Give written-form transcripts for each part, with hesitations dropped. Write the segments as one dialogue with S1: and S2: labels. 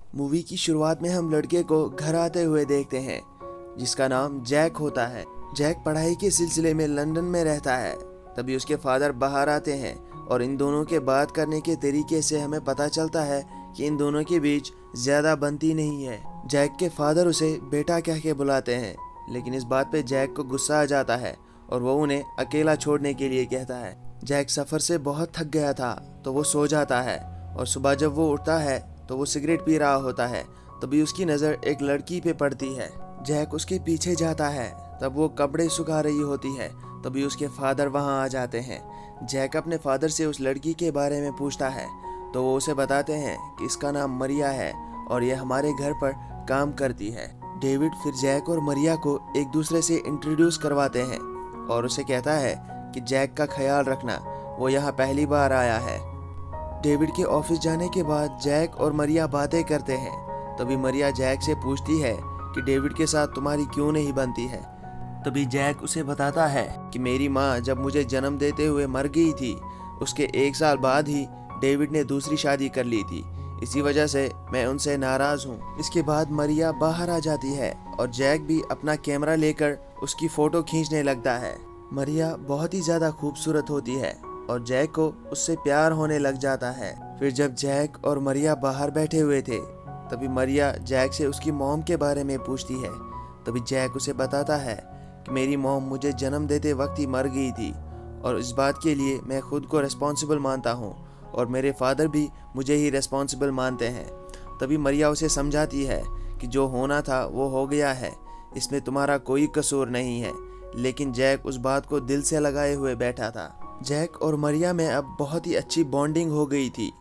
S1: Movie की शुरुआत में हम लड़के को घर आते हुए देखते हैं जिसका नाम जैक होता है। जैक पढ़ाई के सिलसिले में लंदन में रहता है। तभी उसके फादर बाहर आते हैं और इन दोनों के बात करने के तरीके से हमें पता चलता है कि इन दोनों के बीच ज्यादा बनती नहीं है। जैक के फादर उसे बेटा कह के बुलाते हैं, लेकिन इस बात पे जैक को गुस्सा आ जाता है और वो उन्हें अकेला छोड़ने के लिए कहता है। जैक सफर से बहुत थक गया था तो वो सो जाता है और सुबह जब वो उठता है तो वो सिगरेट पी रहा होता है। तभी उसकी नज़र एक लड़की पे पड़ती है। जैक उसके पीछे जाता है, तब वो कपड़े सुखा रही होती है। तभी उसके फादर वहाँ आ जाते हैं। जैक अपने फादर से उस लड़की के बारे में पूछता है तो वो उसे बताते हैं कि इसका नाम मरिया है और ये हमारे घर पर काम करती है। डेविड फिर जैक और मरिया को एक दूसरे से इंट्रोड्यूस करवाते हैं और उसे कहता है कि जैक का ख्याल रखना, वो यहाँ पहली बार आया है। डेविड के ऑफिस जाने के बाद जैक और मरिया बातें करते हैं। तभी मरिया जैक से पूछती है कि डेविड के साथ तुम्हारी क्यों नहीं बनती है। तभी जैक उसे बताता है कि मेरी माँ जब मुझे जन्म देते हुए मर गई थी, उसके 1 साल बाद ही डेविड ने दूसरी शादी कर ली थी, इसी वजह से मैं उनसे नाराज हूँ। इसके बाद मरिया बाहर आ जाती है और जैक भी अपना कैमरा लेकर उसकी फोटो खींचने लगता है। मरिया बहुत ही ज्यादा खूबसूरत होती है और जैक को उससे प्यार होने लग जाता है। फिर जब जैक और मरिया बाहर बैठे हुए थे तभी मरिया जैक से उसकी मॉम के बारे में पूछती है। तभी जैक उसे बताता है कि मेरी मॉम मुझे जन्म देते वक्त ही मर गई थी और इस बात के लिए मैं खुद को रिस्पॉन्सिबल मानता हूँ और मेरे फादर भी मुझे ही रिस्पॉन्सिबल मानते हैं। तभी मरिया उसे समझाती है कि जो होना था वो हो गया है, इसमें तुम्हारा कोई कसूर नहीं है। लेकिन जैक उस बात को दिल से लगाए हुए बैठा था। जैक और मरिया में अब बहुत ही अच्छी बॉन्डिंग हो गई थी।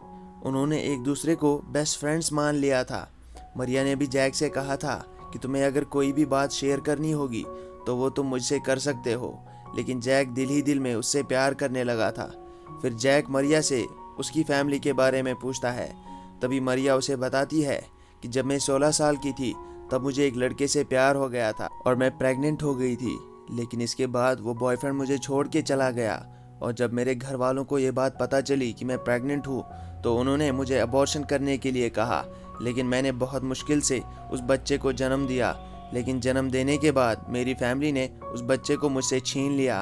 S1: उन्होंने एक दूसरे को बेस्ट फ्रेंड्स मान लिया था। मरिया ने भी जैक से कहा था कि तुम्हें अगर कोई भी बात शेयर करनी होगी तो वो तुम मुझसे कर सकते हो, लेकिन जैक दिल ही दिल में उससे प्यार करने लगा था। फिर जैक मरिया से उसकी फैमिली के बारे में पूछता है। तभी मरिया उसे बताती है कि जब मैं 16 साल की थी तब मुझे एक लड़के से प्यार हो गया था और मैं प्रेग्नेंट हो गई थी, लेकिन इसके बाद वो बॉयफ्रेंड मुझे छोड़ के चला गया और जब मेरे घर वालों को ये बात पता चली कि मैं प्रेग्नेंट हूँ तो उन्होंने मुझे अबॉर्शन करने के लिए कहा, लेकिन मैंने बहुत मुश्किल से उस बच्चे को जन्म दिया। लेकिन जन्म देने के बाद मेरी फैमिली ने उस बच्चे को मुझसे छीन लिया।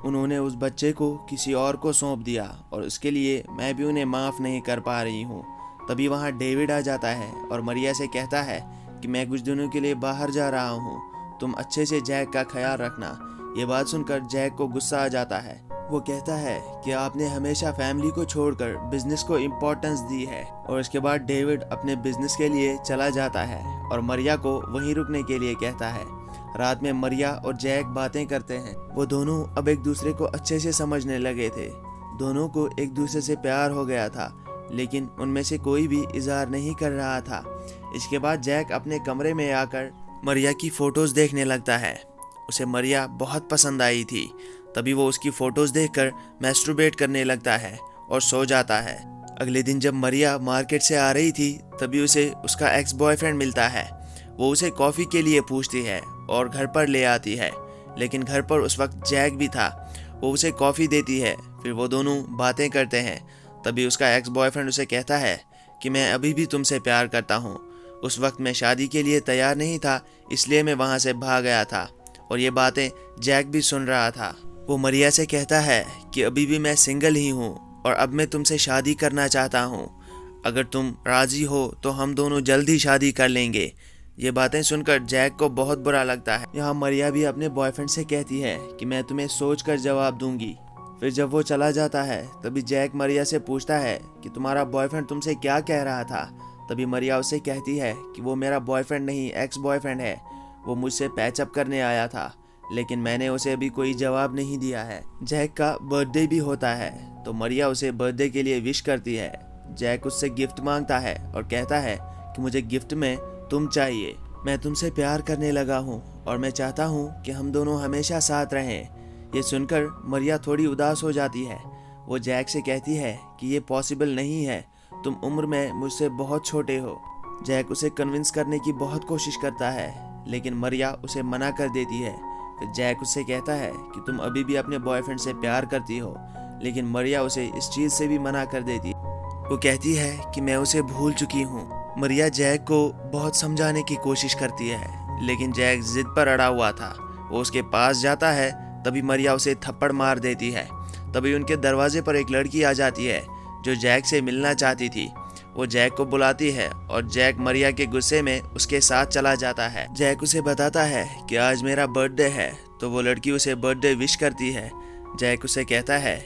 S1: उन्होंने उस बच्चे को किसी और को सौंप दिया और उसके लिए मैं भी उन्हें माफ़ नहीं कर पा रही हूँ। तभी वहाँ डेविड आ जाता है और मरिया से कहता है कि मैं कुछ दिनों के लिए बाहर जा रहा हूँ, तुम अच्छे से जैक का ख्याल रखना। ये बात सुनकर जैक को गुस्सा आ जाता है। वो कहता है कि आपने हमेशा फैमिली को छोड़कर बिजनेस को इम्पोर्टेंस दी है। और इसके बाद डेविड अपने बिजनेस के लिए चला जाता है और मरिया को वहीं रुकने के लिए कहता है। रात में मरिया और जैक बातें करते हैं। वो दोनों अब एक दूसरे को अच्छे से समझने लगे थे। दोनों को एक दूसरे से प्यार हो गया था, लेकिन उनमें से कोई भी इजहार नहीं कर रहा था। इसके बाद जैक अपने कमरे में आकर मरिया की फोटोज देखने लगता है। उसे मरिया बहुत पसंद आई थी। तभी वो उसकी फोटोज देखकर मैस्टरबेट करने लगता है और सो जाता है। अगले दिन जब मरिया मार्केट से आ रही थी तभी उसे उसका एक्स बॉयफ्रेंड मिलता है। वो उसे कॉफ़ी के लिए पूछती है और घर पर ले आती है, लेकिन घर पर उस वक्त जैक भी था। वो उसे कॉफ़ी देती है। फिर वो दोनों बातें करते हैं। तभी उसका एक्स बॉयफ्रेंड उसे कहता है कि मैं अभी भी तुमसे प्यार करता हूँ। उस वक्त मैं शादी के लिए तैयार नहीं था, इसलिए मैं वहाँ से भाग गया था। और ये बातें जैक भी सुन रहा था। वो मरिया से कहता है कि अभी भी मैं सिंगल ही हूँ और अब मैं तुमसे शादी करना चाहता हूँ। अगर तुम राज़ी हो तो हम दोनों जल्द ही शादी कर लेंगे। ये बातें सुनकर जैक को बहुत बुरा लगता है। यहाँ मरिया भी अपने बॉयफ्रेंड से कहती है कि मैं तुम्हें सोचकर जवाब दूंगी। फिर जब वो चला जाता है तभी जैक मरिया से पूछता है कि तुम्हारा बॉयफ्रेंड तुमसे क्या कह रहा था। तभी मरिया उससे कहती है कि वो मेरा बॉयफ्रेंड नहीं, एक्स बॉयफ्रेंड है। वो मुझसे पैचअप करने आया था, लेकिन मैंने उसे अभी कोई जवाब नहीं दिया है। जैक का बर्थडे भी होता है तो मरिया उसे बर्थडे के लिए विश करती है। जैक उससे गिफ्ट मांगता है और कहता है कि मुझे गिफ्ट में तुम चाहिए। मैं तुमसे प्यार करने लगा हूँ और मैं चाहता हूँ कि हम दोनों हमेशा साथ रहें। ये सुनकर मरिया थोड़ी उदास हो जाती है। वो जैक से कहती है कि ये पॉसिबल नहीं है, तुम उम्र में मुझसे बहुत छोटे हो। जैक उसे कन्विंस करने की बहुत कोशिश करता है, लेकिन मरिया उसे मना कर देती है। फिर जैक उससे कहता है कि तुम अभी भी अपने बॉयफ्रेंड से प्यार करती हो, लेकिन मरिया उसे इस चीज़ से भी मना कर देती है। वो कहती है कि मैं उसे भूल चुकी हूँ मरिया जैक को बहुत समझाने की कोशिश करती है, लेकिन जैक जिद पर अड़ा हुआ था। वो उसके पास जाता है, तभी मरिया उसे थप्पड़ मार देती है। तभी उनके दरवाजे पर एक लड़की आ जाती है जो जैक से मिलना चाहती थी। वो जैक को बुलाती है और जैक मरिया के गुस्से में उसके साथ चला जाता है। जैक उसे बताता है कि आज मेरा बर्थडे है, तो वो लड़की उसे बर्थडे विश करती है। जैक उसे कहता है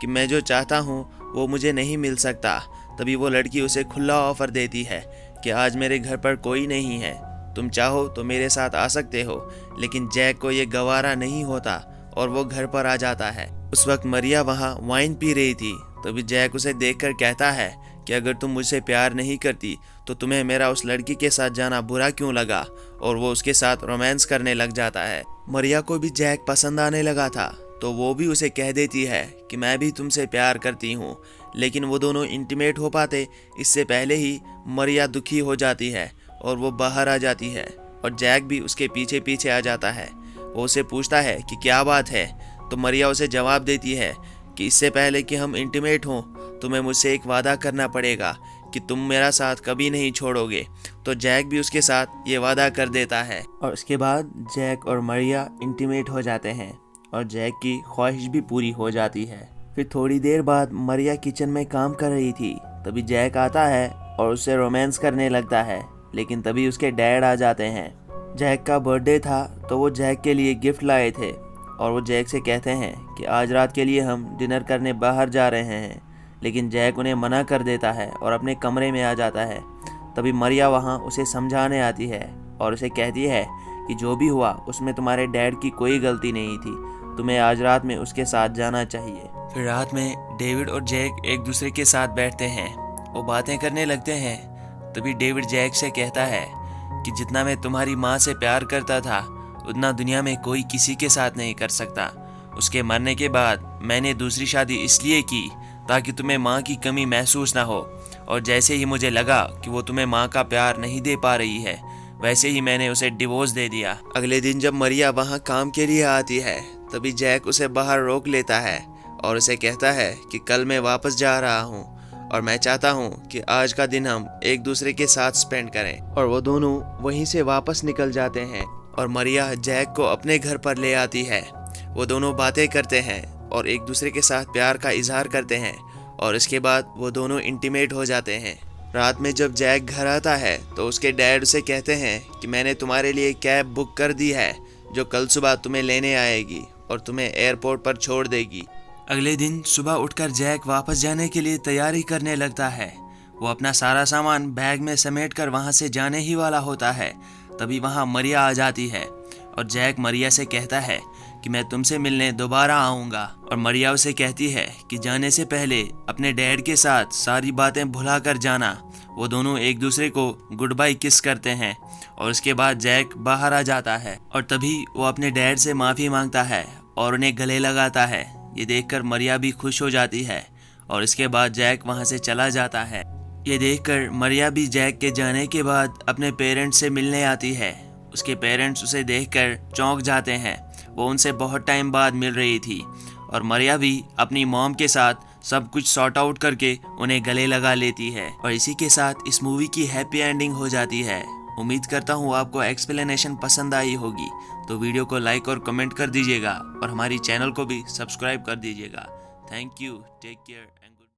S1: कि मैं जो चाहता हूँ वो मुझे नहीं मिल सकता। तभी वो लड़की उसे खुला ऑफर देती है कि आज मेरे घर पर कोई नहीं है, तुम चाहो तो मेरे साथ आ सकते हो। लेकिन जैक को ये गवारा नहीं होता और वो घर पर आ जाता है। उस वक्त मरिया वहाँ वाइन पी रही थी। तभी जैक उसे देखकर कहता है कि अगर तुम मुझसे प्यार नहीं करती तो तुम्हें मेरा उस लड़की के साथ जाना बुरा क्यों लगा, और वो उसके साथ रोमांस करने लग जाता है। मरिया को भी जैक पसंद आने लगा था, तो वो भी उसे कह देती है कि मैं भी तुमसे प्यार करती हूँ। लेकिन वो दोनों इंटीमेट हो पाते इससे पहले ही मरिया दुखी हो जाती है और वो बाहर आ जाती है, और जैक भी उसके पीछे पीछे आ जाता है। वो उसे पूछता है कि क्या बात है, तो मरिया उसे जवाब देती है कि इससे पहले कि हम इंटीमेट हों तुम्हें मुझसे एक वादा करना पड़ेगा कि तुम मेरा साथ कभी नहीं छोड़ोगे। तो जैक भी उसके साथ ये वादा कर देता है, और उसके बाद जैक और मरिया इंटीमेट हो जाते हैं और जैक की ख्वाहिश भी पूरी हो जाती है। फिर थोड़ी देर बाद मरिया किचन में काम कर रही थी। तभी जैक आता है और उससे रोमांस करने लगता है, लेकिन तभी उसके डैड आ जाते हैं। जैक का बर्थडे था, तो वो जैक के लिए गिफ्ट लाए थे और वो जैक से कहते हैं कि आज रात के लिए हम डिनर करने बाहर जा रहे हैं। लेकिन जैक उन्हें मना कर देता है और अपने कमरे में आ जाता है। तभी मरिया वहाँ उसे समझाने आती है और उसे कहती है कि जो भी हुआ उसमें तुम्हारे डैड की कोई गलती नहीं थी, तुम्हें आज रात में उसके साथ जाना चाहिए। फिर रात में डेविड और जैक एक दूसरे के साथ बैठते हैं, वो बातें करने लगते हैं। तभी डेविड जैक से कहता है कि जितना मैं तुम्हारी माँ से प्यार करता था उतना दुनिया में कोई किसी के साथ नहीं कर सकता। उसके मरने के बाद मैंने दूसरी शादी इसलिए की ताकि तुम्हें माँ की कमी महसूस ना हो, और जैसे ही मुझे लगा कि वो तुम्हें माँ का प्यार नहीं दे पा रही है, वैसे ही मैंने उसे डिवोर्स दे दिया। अगले दिन जब मरिया वहाँ काम के लिए आती है, तभी जैक उसे बाहर रोक लेता है और उसे कहता है कि कल मैं वापस जा रहा हूँ और मैं चाहता हूँ कि आज का दिन हम एक दूसरे के साथ स्पेंड करें। और वो दोनों वहीं से वापस निकल जाते हैं और मरिया जैक को अपने घर पर ले आती है। वो दोनों बातें करते हैं और एक दूसरे के साथ प्यार का इजहार करते हैं, और इसके बाद वो दोनों इंटीमेट हो जाते हैं। रात में जब जैक घर आता है तो उसके डैड उसे कहते हैं कि मैंने तुम्हारे लिए कैब बुक कर दी है जो कल सुबह तुम्हें लेने आएगी और तुम्हें एयरपोर्ट पर छोड़ देगी। अगले दिन सुबह उठकर जैक वापस जाने के लिए तैयारी करने लगता है। वो अपना सारा सामान बैग में समेटकर वहाँ से जाने ही वाला होता है। तभी वहाँ मरिया आ जाती है और जैक मरिया से कहता है कि मैं तुमसे मिलने दोबारा आऊँगा, और मरिया उसे कहती है कि जाने से पहले अपने डैड के साथ सारी बातें भुला कर जाना। वो दोनों एक दूसरे को गुड बाय किस करते हैं और उसके बाद जैक बाहर आ जाता है और तभी वो अपने डैड से माफ़ी मांगता है और उन्हें गले लगाता है। ये देखकर मरिया भी खुश हो जाती है और इसके बाद जैक वहाँ से चला जाता है। ये देखकर मरिया भी जैक के जाने के बाद अपने पेरेंट्स से मिलने आती है। उसके पेरेंट्स उसे देखकर चौंक जाते हैं। वो उनसे बहुत टाइम बाद मिल रही थी और मरिया भी अपनी मॉम के साथ सब कुछ सॉर्ट आउट करके उन्हें गले लगा लेती है। और इसी के साथ इस मूवी की हैप्पी एंडिंग हो जाती है। उम्मीद करता हूँ आपको एक्सप्लेनेशन पसंद आई होगी, तो वीडियो को लाइक और कमेंट कर दीजिएगा और हमारी चैनल को भी सब्सक्राइब कर दीजिएगा। Thank you, take care.